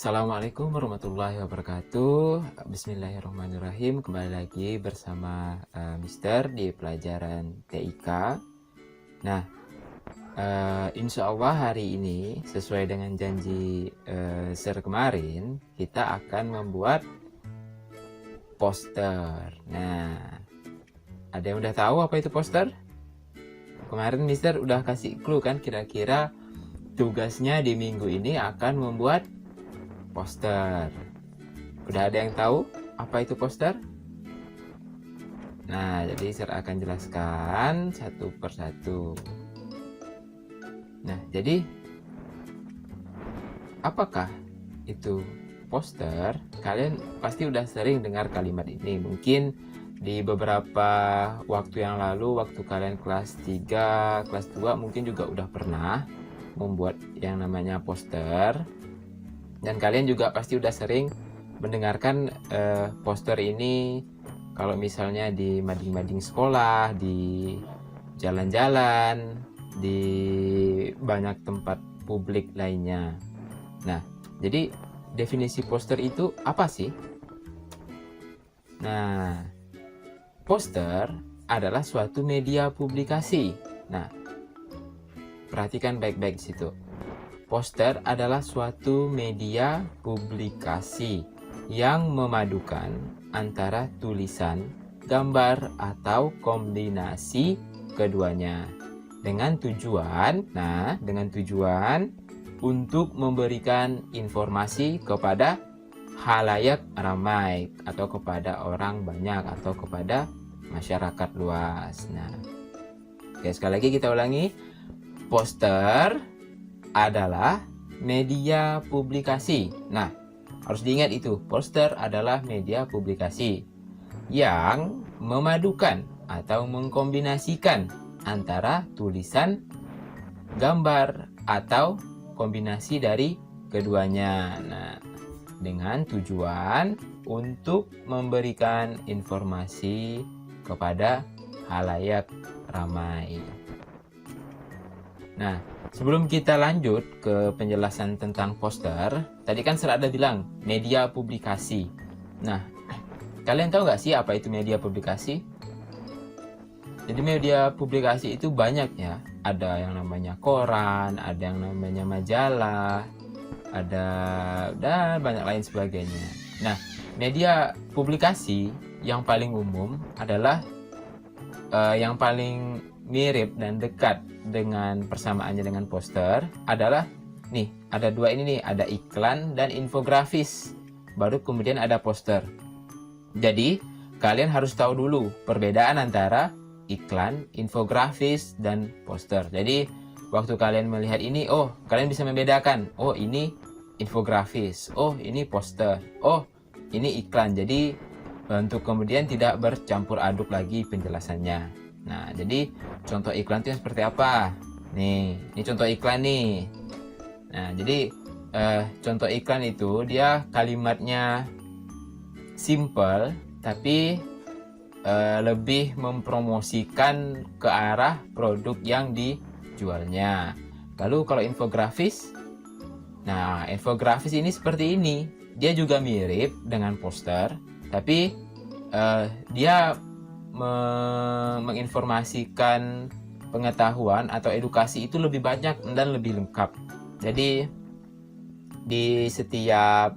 Assalamualaikum warahmatullahi wabarakatuh. Bismillahirrahmanirrahim. Kembali lagi bersama Mister di pelajaran TIK. Nah, insya Allah hari ini sesuai dengan janji kemarin, kita akan membuat poster. Nah, ada yang udah tahu apa itu poster? Kemarin Mister udah kasih clue kan, kira-kira tugasnya di minggu ini akan membuat poster. Udah ada yang tahu apa itu poster? Nah, jadi saya akan jelaskan satu persatu. Nah, jadi apakah itu poster? Kalian pasti udah sering dengar kalimat ini. Mungkin di beberapa waktu yang lalu, waktu kalian kelas 3, kelas 2 mungkin juga udah pernah membuat yang namanya poster. Dan kalian juga pasti udah sering mendengarkan poster ini kalau misalnya di mading-mading sekolah, di jalan-jalan, di banyak tempat publik lainnya. Nah, jadi definisi poster itu apa sih? Nah, poster adalah suatu media publikasi. Nah, perhatikan baik-baik di situ. Poster adalah suatu media publikasi yang memadukan antara tulisan, gambar, atau kombinasi keduanya dengan tujuan untuk memberikan informasi kepada khalayak ramai atau kepada orang banyak atau kepada masyarakat luas. Nah, oke, sekali lagi kita ulangi. Poster adalah media publikasi. Nah, harus diingat itu, poster adalah media publikasi yang memadukan atau mengkombinasikan antara tulisan, gambar, atau kombinasi dari keduanya. Nah, dengan tujuan untuk memberikan informasi kepada khalayak ramai. Nah, sebelum kita lanjut ke penjelasan tentang poster, tadi kan saya ada bilang media publikasi. Nah, kalian tahu nggak sih apa itu media publikasi? Jadi media publikasi itu banyak ya. Ada yang namanya koran, ada yang namanya majalah, dan banyak lain sebagainya. Nah, media publikasi yang paling umum adalah yang paling mirip dan dekat dengan persamaannya dengan poster adalah nih, ada dua ini nih, ada iklan dan infografis, baru kemudian ada poster. Jadi kalian harus tahu dulu perbedaan antara iklan, infografis, dan poster. Jadi waktu kalian melihat ini, oh kalian bisa membedakan, oh ini infografis, oh ini poster, oh ini iklan. Jadi untuk kemudian tidak bercampur aduk lagi penjelasannya. Nah, jadi contoh iklan itu yang seperti apa? Nih, ini contoh iklan nih. Nah, jadi contoh iklan itu dia kalimatnya simple, tapi lebih mempromosikan ke arah produk yang dijualnya. Lalu kalau infografis, nah infografis ini seperti ini. Dia juga mirip dengan poster, tapi dia menginformasikan pengetahuan atau edukasi itu lebih banyak dan lebih lengkap. Jadi di setiap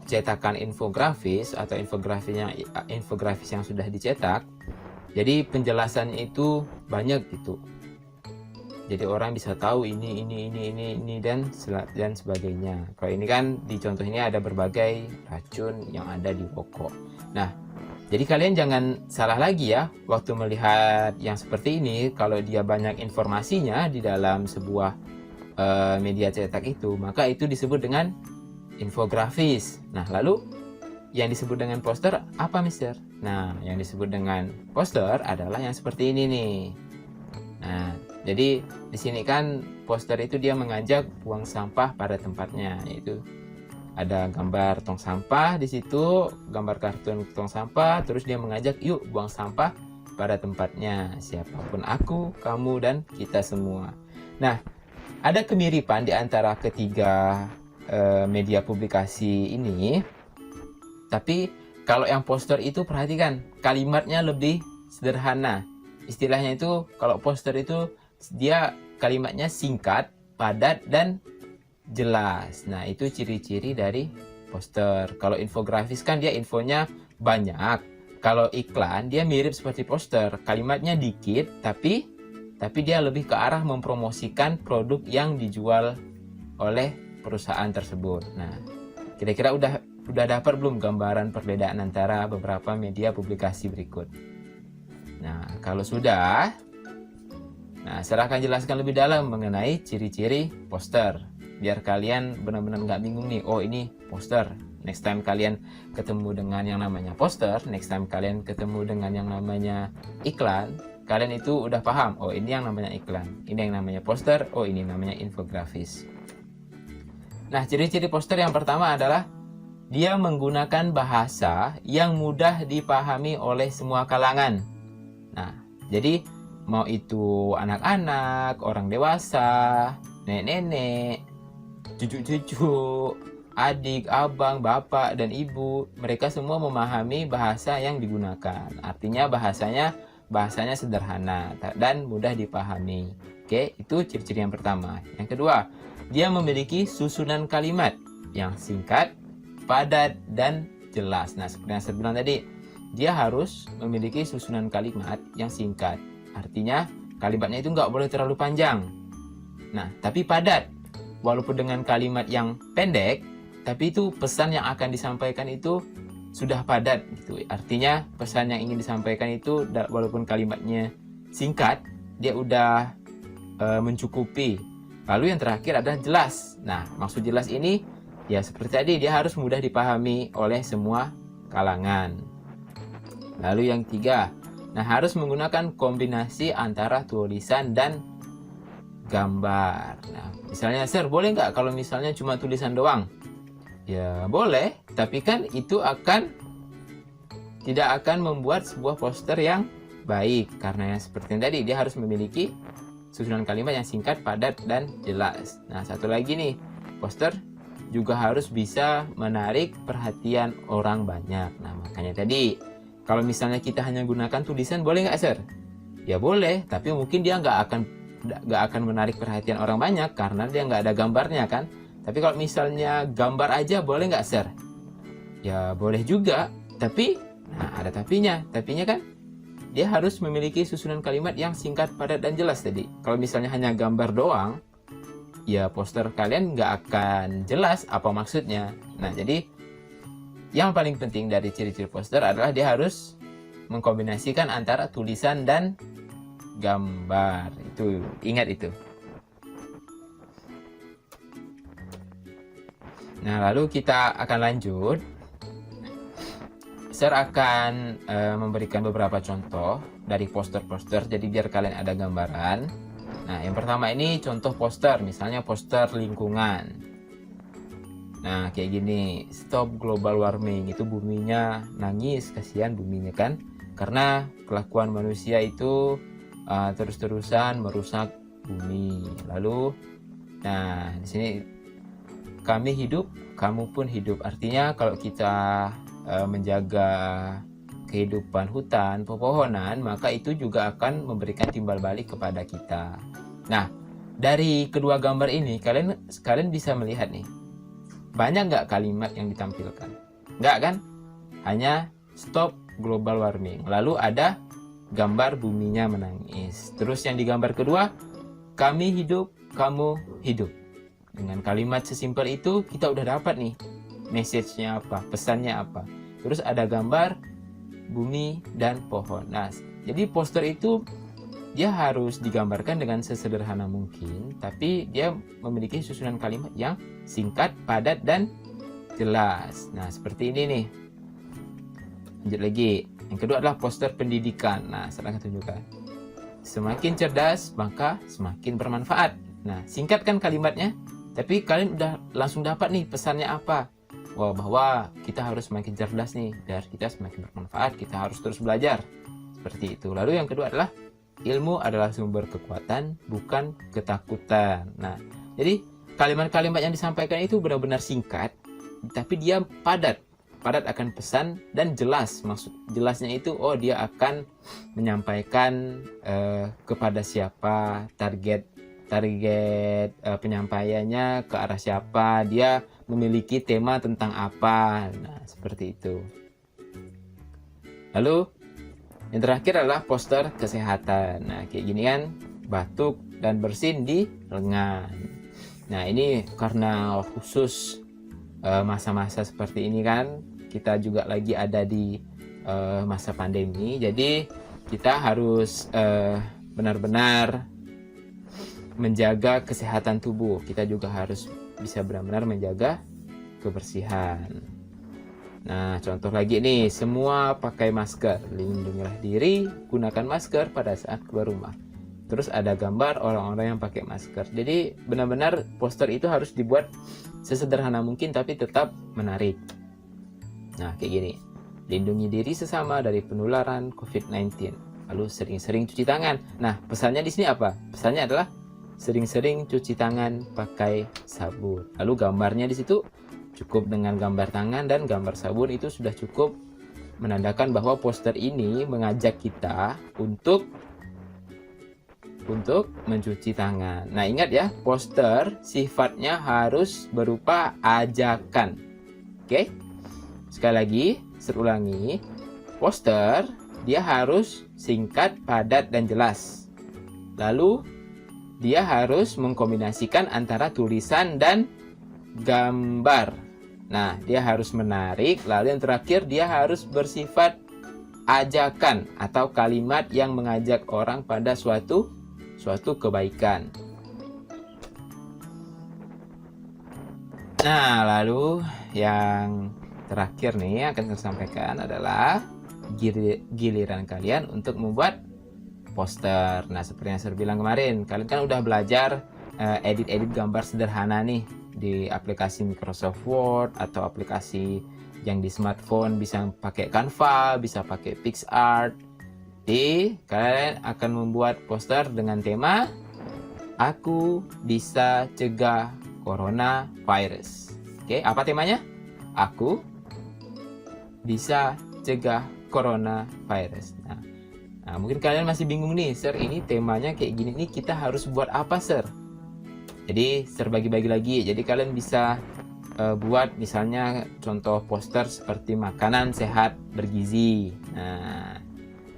cetakan infografis atau infografis yang sudah dicetak, jadi penjelasannya itu banyak gitu. Jadi orang bisa tahu ini dan sebagainya. Kalau ini kan di contoh ini ada berbagai racun yang ada di rokok. Nah, jadi kalian jangan salah lagi ya waktu melihat yang seperti ini. Kalau dia banyak informasinya di dalam sebuah media cetak itu, maka itu disebut dengan infografis. Nah, lalu yang disebut dengan poster apa, Mister? Nah, yang disebut dengan poster adalah yang seperti ini nih. Nah, jadi di sini kan poster itu dia mengajak buang sampah pada tempatnya, yaitu ada gambar tong sampah di situ, gambar kartun tong sampah, terus dia mengajak yuk buang sampah pada tempatnya, siapapun aku, kamu, dan kita semua. Nah, ada kemiripan di antara ketiga media publikasi ini. Tapi kalau yang poster itu perhatikan, kalimatnya lebih sederhana. Istilahnya itu kalau poster itu dia kalimatnya singkat, padat, dan jelas. Nah, itu ciri-ciri dari poster. Kalau infografis kan dia infonya banyak. Kalau iklan dia mirip seperti poster, kalimatnya dikit, tapi dia lebih ke arah mempromosikan produk yang dijual oleh perusahaan tersebut. Nah, kira-kira udah dapat belum gambaran perbedaan antara beberapa media publikasi berikut? Nah, kalau sudah, saya akan jelaskan lebih dalam mengenai ciri-ciri poster. Biar kalian benar-benar nggak bingung nih, oh ini poster. Next time kalian ketemu dengan yang namanya poster, next time kalian ketemu dengan yang namanya iklan, kalian itu udah paham, oh ini yang namanya iklan, ini yang namanya poster, oh ini namanya infografis. Nah, ciri-ciri poster yang pertama adalah dia menggunakan bahasa yang mudah dipahami oleh semua kalangan. Nah, jadi mau itu anak-anak, orang dewasa, nenek-nenek, cucu-cucu, adik, abang, bapak, dan ibu, mereka semua memahami bahasa yang digunakan. Artinya bahasanya sederhana dan mudah dipahami. Oke, itu ciri-ciri yang pertama. Yang kedua, dia memiliki susunan kalimat yang singkat, padat, dan jelas. Nah, seperti yang saya bilang tadi, dia harus memiliki susunan kalimat yang singkat. Artinya, kalimatnya itu nggak boleh terlalu panjang. Nah, tapi padat. Walaupun dengan kalimat yang pendek, tapi itu pesan yang akan disampaikan itu sudah padat gitu. Artinya pesan yang ingin disampaikan itu walaupun kalimatnya singkat, dia udah mencukupi. Lalu yang terakhir adalah jelas. Nah, maksud jelas ini ya seperti tadi, dia harus mudah dipahami oleh semua kalangan. Lalu yang ketiga, harus menggunakan kombinasi antara tulisan dan gambar. Nah, misalnya, Sir, boleh nggak kalau misalnya cuma tulisan doang? Ya boleh, tapi kan itu tidak akan membuat sebuah poster yang baik. Karena yang seperti yang tadi, dia harus memiliki susunan kalimat yang singkat, padat, dan jelas. Nah, satu lagi nih, poster juga harus bisa menarik perhatian orang banyak. Nah, makanya tadi, kalau misalnya kita hanya gunakan tulisan, boleh nggak, Sir? Ya boleh, tapi mungkin dia nggak akan menarik perhatian orang banyak karena dia nggak ada gambarnya kan. Tapi kalau misalnya gambar aja, boleh nggak, Sir? Ya boleh juga, tapi ada tapinya. Tapinya kan dia harus memiliki susunan kalimat yang singkat, padat, dan jelas tadi. Kalau misalnya hanya gambar doang, ya poster kalian nggak akan jelas apa maksudnya. Nah, jadi yang paling penting dari ciri-ciri poster adalah dia harus mengkombinasikan antara tulisan dan gambar. Itu, ingat itu. Nah, lalu kita akan lanjut. Saya akan memberikan beberapa contoh dari poster-poster, jadi biar kalian ada gambaran. Nah, yang pertama ini contoh poster, misalnya poster lingkungan. Nah, kayak gini, stop global warming, itu buminya nangis, kasihan buminya kan, karena kelakuan manusia itu terus-terusan merusak bumi. Lalu, nah di sini kami hidup, kamu pun hidup. Artinya kalau kita menjaga kehidupan hutan, pepohonan, maka itu juga akan memberikan timbal balik kepada kita. Nah, dari kedua gambar ini, kalian bisa melihat nih, banyak nggak kalimat yang ditampilkan? Nggak kan? Hanya stop global warming. Lalu ada gambar buminya menangis. Terus yang di gambar kedua, kami hidup, kamu hidup. Dengan kalimat sesimpel itu, kita udah dapat nih message-nya apa, pesannya apa. Terus ada gambar bumi dan pohon. Nah, jadi poster itu dia harus digambarkan dengan sesederhana mungkin, tapi dia memiliki susunan kalimat yang singkat, padat, dan jelas. Nah, seperti ini nih. Lanjut lagi. Yang kedua adalah poster pendidikan. Nah, saya akan tunjukkan. Semakin cerdas, maka semakin bermanfaat. Nah, singkat kan kalimatnya, tapi kalian udah langsung dapat nih pesannya apa. Wah, bahwa kita harus semakin cerdas nih, biar kita semakin bermanfaat, kita harus terus belajar. Seperti itu. Lalu yang kedua adalah ilmu adalah sumber kekuatan, bukan ketakutan. Nah, jadi kalimat-kalimat yang disampaikan itu benar-benar singkat, tapi dia padat akan pesan dan jelas. Maksud jelasnya itu, dia akan menyampaikan kepada siapa, target penyampaiannya ke arah siapa, dia memiliki tema tentang apa. Nah, seperti itu. Lalu yang terakhir adalah poster kesehatan. Nah, kayak gini kan, batuk dan bersin di lengan. Nah, ini karena khusus masa-masa seperti ini kan, kita juga lagi ada di masa pandemi, jadi kita harus benar-benar menjaga kesehatan tubuh. Kita juga harus bisa benar-benar menjaga kebersihan. Nah, contoh lagi nih, semua pakai masker, lindungilah diri, gunakan masker pada saat keluar rumah. Terus ada gambar orang-orang yang pakai masker. Jadi benar-benar poster itu harus dibuat sesederhana mungkin tapi tetap menarik. Nah, kayak gini. Lindungi diri sesama dari penularan COVID-19. Lalu sering-sering cuci tangan. Nah, pesannya di sini apa? Pesannya adalah sering-sering cuci tangan pakai sabun. Lalu gambarnya di situ cukup dengan gambar tangan dan gambar sabun, itu sudah cukup menandakan bahwa poster ini mengajak kita untuk mencuci tangan. Nah, ingat ya, poster sifatnya harus berupa ajakan. Oke? Sekali lagi, saya ulangi. Poster dia harus singkat, padat, dan jelas. Lalu dia harus mengkombinasikan antara tulisan dan gambar. Nah, dia harus menarik. Lalu yang terakhir, dia harus bersifat ajakan atau kalimat yang mengajak orang pada suatu kebaikan. Nah, lalu yang terakhir nih akan saya sampaikan adalah giliran kalian untuk membuat poster. Nah, seperti yang saya bilang kemarin, kalian kan udah belajar edit-edit gambar sederhana nih di aplikasi Microsoft Word atau aplikasi yang di smartphone, bisa pakai Canva, bisa pakai PixArt. Jadi, kalian akan membuat poster dengan tema Aku Bisa Cegah Coronavirus. Oke, apa temanya? Aku Bisa Cegah Coronavirus. Nah, mungkin kalian masih bingung nih, Sir, ini temanya kayak gini nih, kita harus buat apa, Sir? Jadi, Sir bagi-bagi lagi. Jadi, kalian bisa buat misalnya contoh poster seperti makanan sehat bergizi. Nah,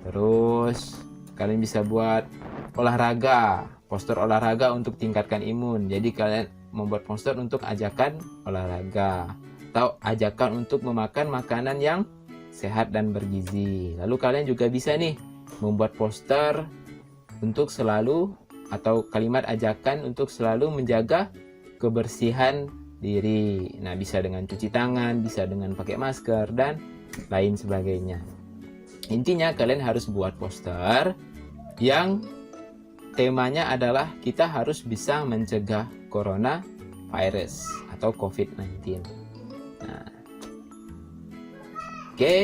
terus kalian bisa buat olahraga, poster olahraga untuk tingkatkan imun. Jadi kalian membuat poster untuk ajakan olahraga atau ajakan untuk memakan makanan yang sehat dan bergizi. Lalu kalian juga bisa nih membuat poster untuk selalu, atau kalimat ajakan untuk selalu menjaga kebersihan diri. Nah, bisa dengan cuci tangan, bisa dengan pakai masker, dan lain sebagainya. Intinya kalian harus buat poster yang temanya adalah kita harus bisa mencegah coronavirus atau COVID-19. Nah, oke,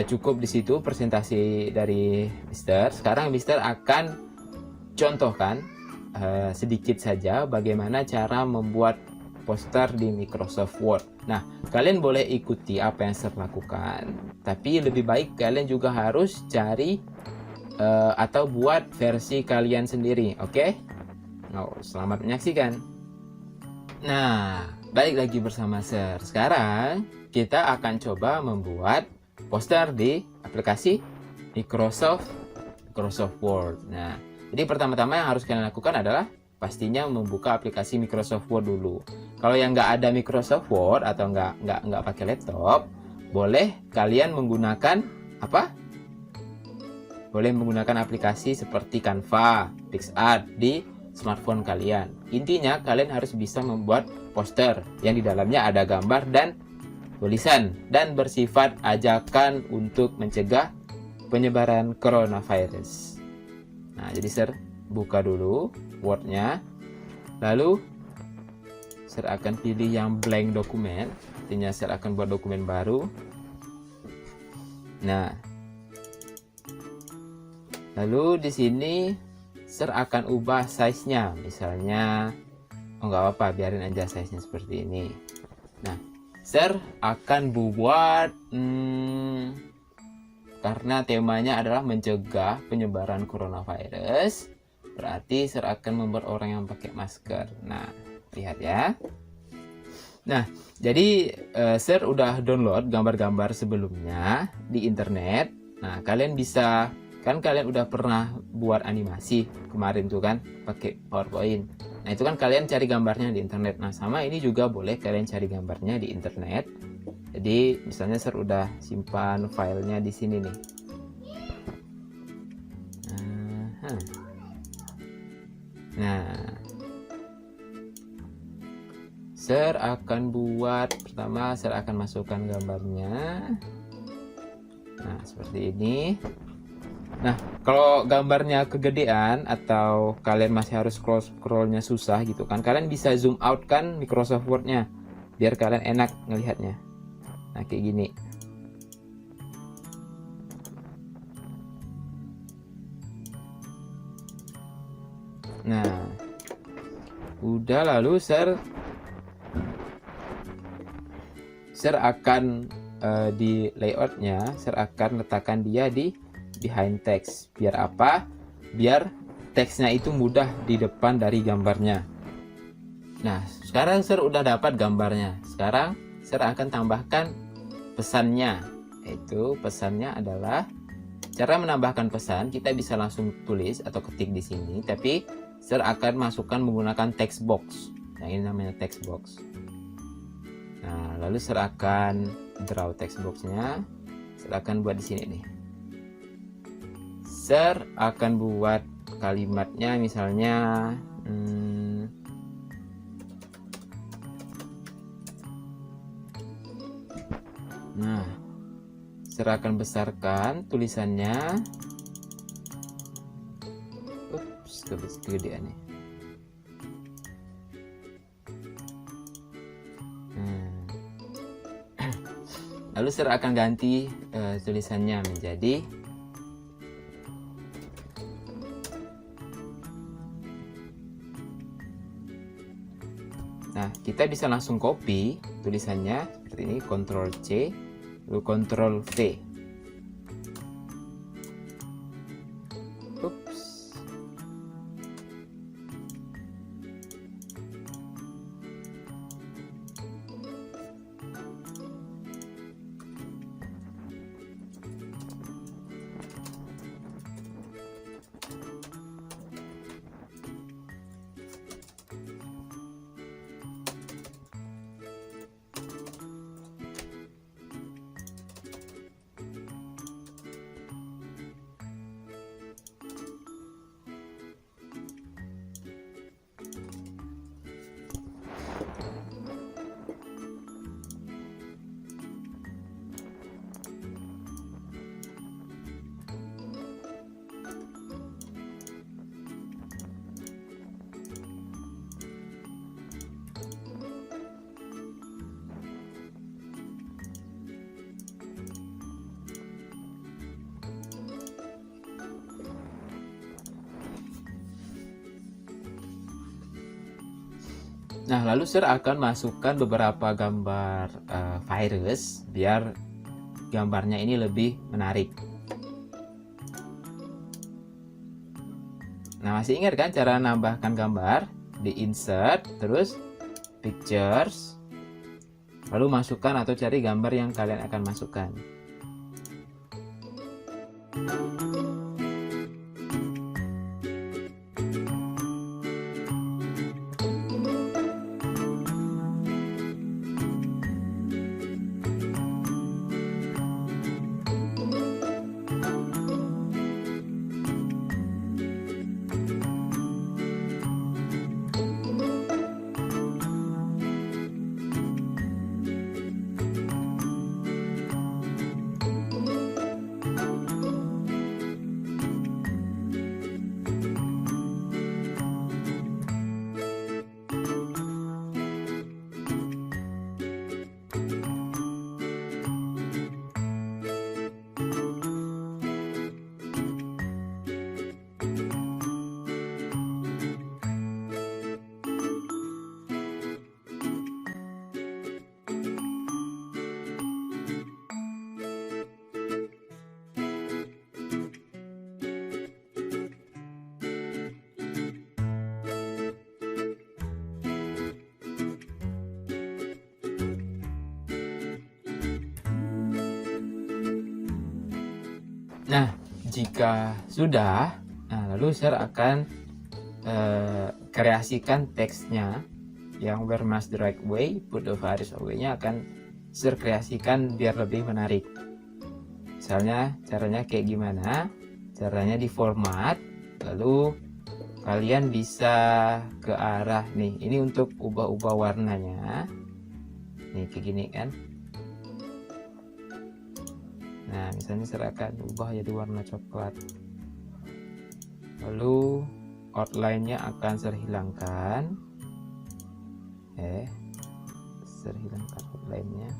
cukup di situ presentasi dari Mister. Sekarang Mister akan contohkan sedikit saja bagaimana cara membuat poster di Microsoft Word. Nah, kalian boleh ikuti apa yang saya lakukan, tapi lebih baik kalian juga harus cari atau buat versi kalian sendiri, oke? Nah, selamat menyaksikan. Nah, balik lagi bersama Sir. Sekarang kita akan coba membuat poster di aplikasi Microsoft Word. Nah, jadi pertama-tama yang harus kalian lakukan adalah pastinya membuka aplikasi Microsoft Word dulu. Kalau yang nggak ada Microsoft Word atau nggak pakai laptop, boleh kalian menggunakan apa? Boleh menggunakan aplikasi seperti Canva, PixArt di smartphone kalian. Intinya kalian harus bisa membuat poster yang di dalamnya ada gambar dan tulisan dan bersifat ajakan untuk mencegah penyebaran coronavirus. Nah, jadi Sir buka dulu Word-nya, lalu Sir akan pilih yang blank dokumen, artinya Sir akan buat dokumen baru. Nah, lalu di sini Sir akan ubah size-nya, misalnya Oh, nggak apa-apa, biarin aja size-nya seperti ini. Nah, Sir akan buat karena temanya adalah mencegah penyebaran coronavirus, berarti Sir akan membuat orang yang pakai masker. Nah, lihat ya. Nah, jadi Sir udah download gambar-gambar sebelumnya di internet. Nah, kalian bisa, kan kalian udah pernah buat animasi kemarin tuh kan, pakai PowerPoint. Nah, itu kan kalian cari gambarnya di internet. Nah, sama ini juga boleh kalian cari gambarnya di internet. Jadi, misalnya Sir udah simpan filenya di sini nih. Nah, Sir akan buat, pertama Sir akan masukkan gambarnya. Nah, seperti ini. Nah, kalau gambarnya kegedean atau kalian masih harus scrollnya susah gitu kan, kalian bisa zoom out kan Microsoft Word-nya biar kalian enak ngelihatnya. Nah, kayak gini. Nah, udah, lalu Sir akan di layoutnya, Sir akan letakkan dia di behind text. Biar apa? Biar teksnya itu mudah di depan dari gambarnya. Nah, sekarang Sir udah dapat gambarnya. Sekarang Sir akan tambahkan pesannya. Yaitu pesannya adalah, cara menambahkan pesan kita bisa langsung tulis atau ketik di sini, tapi Sir akan masukkan menggunakan text box. Nah, ini namanya text box. Nah, lalu Sir akan draw text boxnya. Sir akan buat di sini nih. Sir akan buat kalimatnya misalnya nah, Sir akan besarkan tulisannya. Ups, kegedean nih. Lalu Sir akan ganti tulisannya menjadi nah, kita bisa langsung copy tulisannya seperti ini, Ctrl C, lalu Ctrl V. Ups. Nah, lalu Sir akan masukkan beberapa gambar virus biar gambarnya ini lebih menarik. Nah, masih ingat kan cara menambahkan gambar? Di insert, terus pictures, lalu masukkan atau cari gambar yang kalian akan masukkan. Nah, jika sudah, lalu Sir akan kreasikan teksnya yang where must the right way, put the virus away-nya akan Sir kreasikan biar lebih menarik. Misalnya caranya kayak gimana? Caranya di format, lalu kalian bisa ke arah nih, ini untuk ubah-ubah warnanya nih kayak gini kan. Nah, misalnya Sir akan ubah jadi warna coklat, lalu outline-nya akan Sir hilangkan. Sir hilangkan outline-nya.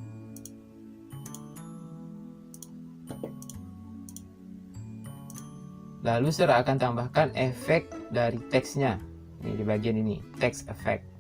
Lalu Sir akan tambahkan efek dari teksnya. Ini di bagian ini, text effect.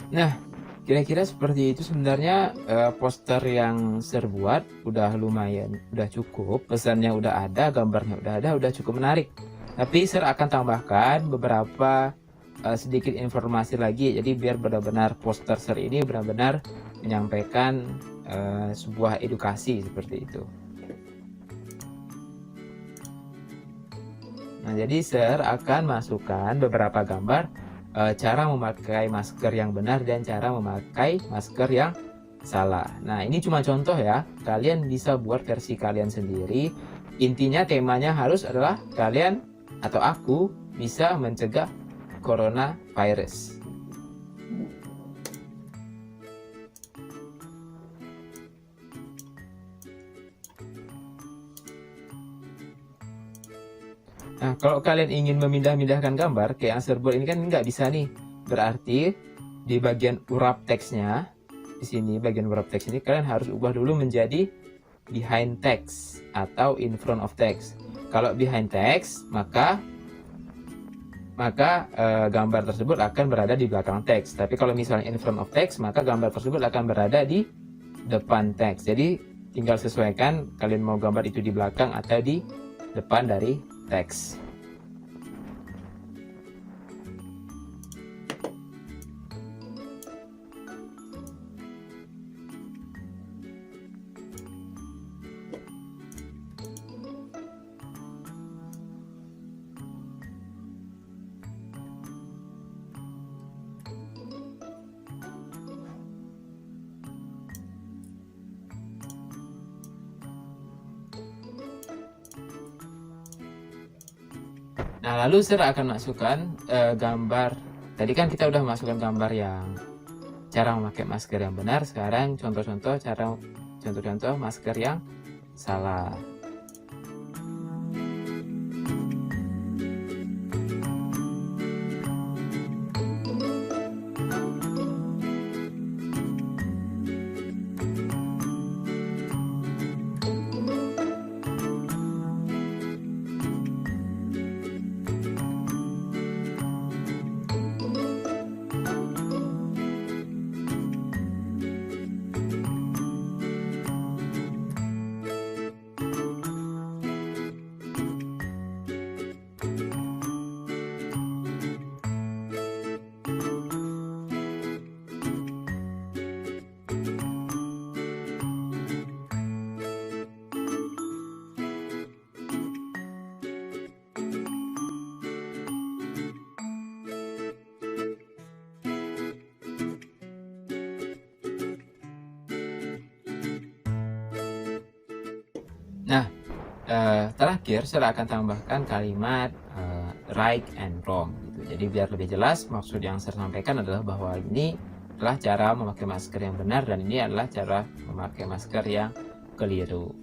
Nah, kira-kira seperti itu sebenarnya poster yang Sir buat udah lumayan, udah cukup, pesannya udah ada, gambarnya udah ada, udah cukup menarik. Tapi Sir akan tambahkan beberapa sedikit informasi lagi, jadi biar benar-benar poster Sir ini benar-benar menyampaikan sebuah edukasi seperti itu. Nah, jadi Sir akan masukkan beberapa gambar cara memakai masker yang benar dan cara memakai masker yang salah. Nah, ini cuma contoh ya. Kalian bisa buat versi kalian sendiri. Intinya temanya harus adalah kalian atau aku bisa mencegah coronavirus. Nah, kalau kalian ingin memindah-mindahkan gambar kayak yang Sir buat ini kan nggak bisa nih. Berarti di bagian urap teksnya, di sini bagian urap teks ini kalian harus ubah dulu menjadi behind text atau in front of text. Kalau behind text, maka gambar tersebut akan berada di belakang teks. Tapi kalau misalnya in front of text, maka gambar tersebut akan berada di depan teks. Jadi tinggal sesuaikan kalian mau gambar itu di belakang atau di depan dari teks. Nah, lalu Sir akan masukkan gambar. Tadi kan kita udah masukkan gambar yang cara memakai masker yang benar. Sekarang contoh-contoh masker yang salah. Nah, terakhir saya akan tambahkan kalimat right and wrong gitu. Jadi biar lebih jelas, maksud yang saya sampaikan adalah bahwa ini adalah cara memakai masker yang benar dan ini adalah cara memakai masker yang keliru.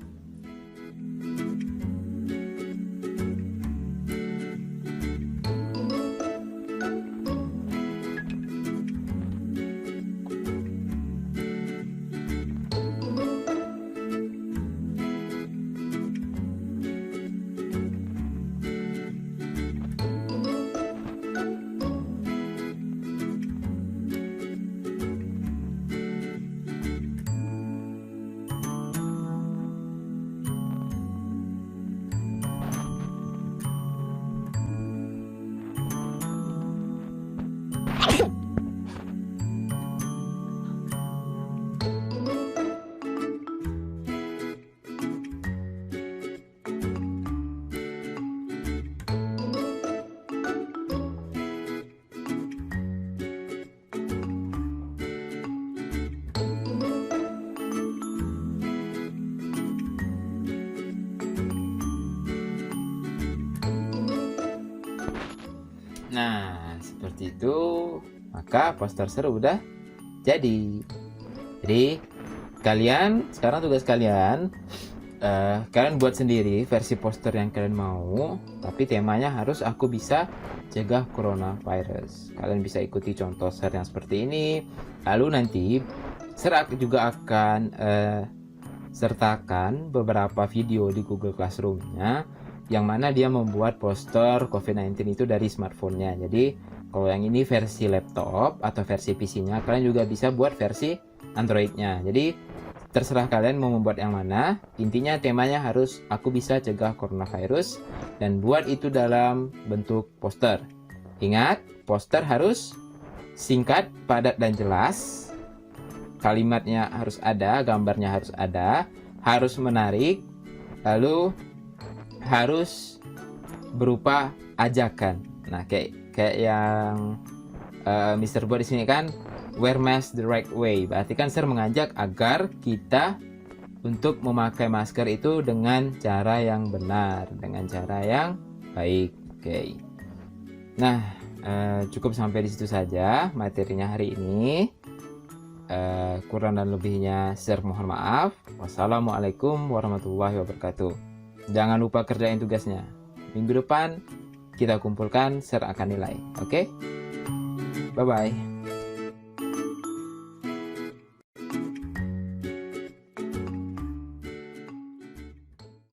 Nah, seperti itu, maka poster seru udah jadi. Jadi kalian sekarang tugas kalian, kalian buat sendiri versi poster yang kalian mau, tapi temanya harus aku bisa cegah coronavirus. Kalian bisa ikuti contoh share yang seperti ini. Lalu nanti share juga akan sertakan beberapa video di Google Classroom-nya yang mana dia membuat poster COVID-19 itu dari smartphone-nya. Jadi kalau yang ini versi laptop atau versi PC-nya, kalian juga bisa buat versi Android-nya. Jadi terserah kalian mau membuat yang mana. Intinya temanya harus aku bisa cegah coronavirus dan buat itu dalam bentuk poster. Ingat, poster harus singkat, padat dan jelas. Kalimatnya harus ada, gambarnya harus ada, harus menarik, lalu harus berupa ajakan. Nah, kayak yang Mr. Board di sini kan, wear mask the right way. Berarti kan Sir mengajak agar kita untuk memakai masker itu dengan cara yang benar, dengan cara yang baik. Oke. Nah, cukup sampai di situ saja materinya hari ini. Kurang dan lebihnya Sir mohon maaf. Wassalamualaikum warahmatullahi wabarakatuh. Jangan lupa kerjain tugasnya. Minggu depan kita kumpulkan, Sir akan nilai. Oke? Bye-bye.